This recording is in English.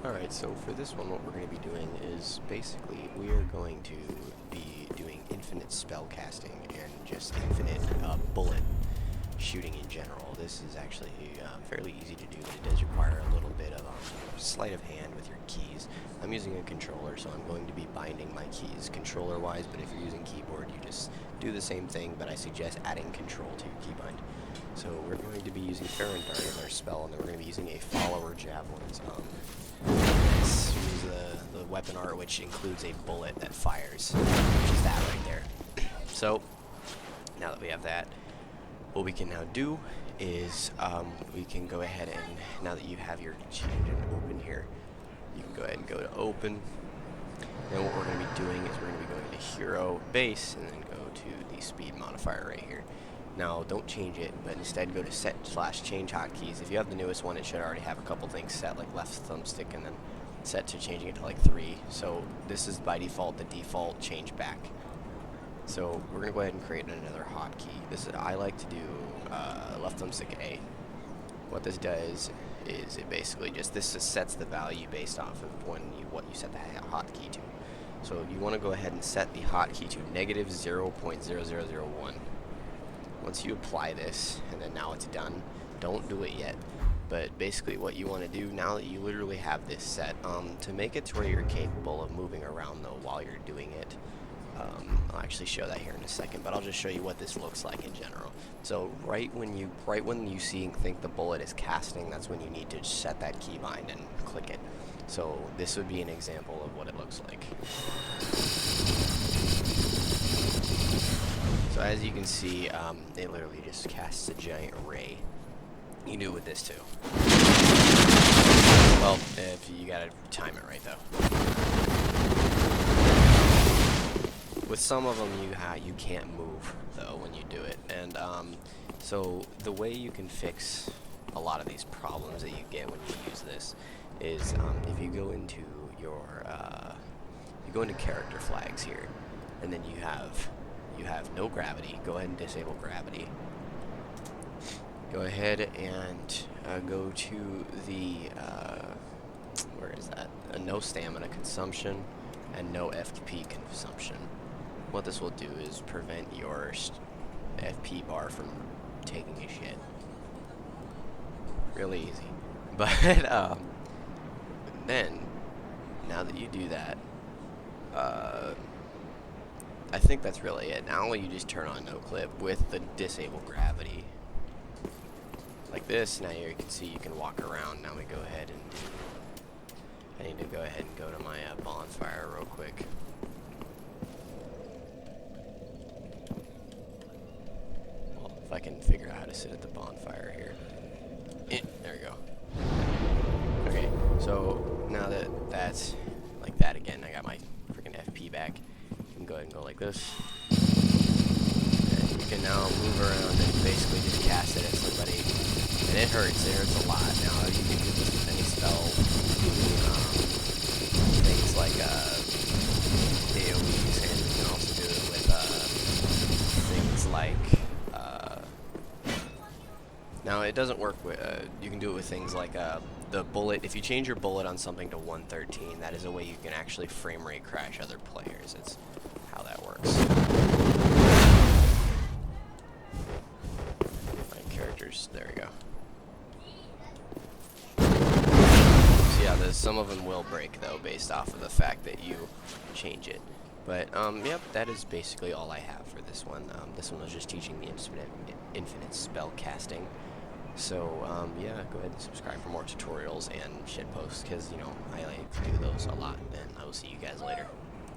Alright, so for this one, what we're going to be doing is basically we are going to be doing infinite spell casting and just infinite bullet shooting in general. This is actually fairly easy to do, but it does require a little bit of sleight of hand with your keys. I'm using a controller, so I'm going to be binding my keys controller-wise, but if you're using keyboard, you just do the same thing, but I suggest adding control to your keybind. So we're going to be using Farron Dart as our spell, and then we're going to be using a Follower Javelins. This is the weapon art, which includes a bullet that fires, which is that right there. So, now that we have that, what we can now do is we can go ahead and, now that you have your engine open here, you can go ahead and go to open. And what we're going to be doing is we're going to be going to hero base and then go to the speed modifier right here. Now don't change it, but instead go to set/change hotkeys. If you have the newest one, it should already have a couple things set, like left thumbstick and then set to changing it to like 3. So this is by default the default change back. So we're gonna go ahead and create another hotkey. I like to do left thumbstick A. What this does is it basically just sets the value based off of what you set the hotkey to. So you want to go ahead and set the hotkey to -0.0001. Once you apply this, and then now it's done, don't do it yet. But basically what you want to do now that you literally have this set, to make it to where you're capable of moving around though while you're doing it, I'll actually show that here in a second, but I'll just show you what this looks like in general. So right when you think the bullet is casting, that's when you need to set that keybind and click it. So this would be an example of what it looks like. So as you can see, it literally just casts a giant ray. You can do it with this too. Well, if you gotta time it right though. With some of them, you can't move though when you do it, and so the way you can fix a lot of these problems that you get when you use this is if you go into your character flags here, and then you have no gravity. Go ahead and disable gravity. Go ahead and go to the where is that? No stamina consumption and no FP consumption. What this will do is prevent your FP bar from taking a shit. Really easy. But then now that you do that, I think that's really it. Now you just turn on no clip with the disable gravity. Like this. Now you can see you can walk around. Now we go ahead and I need to go ahead and go to my bonfire real quick. Well, if I can figure out how to sit at the bonfire here. There we go. Okay, so now that that's like that again, I got my freaking FP back. You can go ahead and go like this. And you can now move around and basically just cast it at somebody. And it hurts a lot. Now you can do this with any spell. Things like AoEs, and you can also do it with things like now it doesn't work with you can do it with things like the bullet. If you change your bullet on something to 113, that is a way you can actually frame rate crash other players. It's how that works. My characters, there we go. So yeah, some of them will break though, based off of the fact that you change it. But yep, that is basically all I have for this one. This one was just teaching the infinite spell casting. So yeah, go ahead and subscribe for more tutorials and shit posts, because you know I like to do those a lot. And I will see you guys later.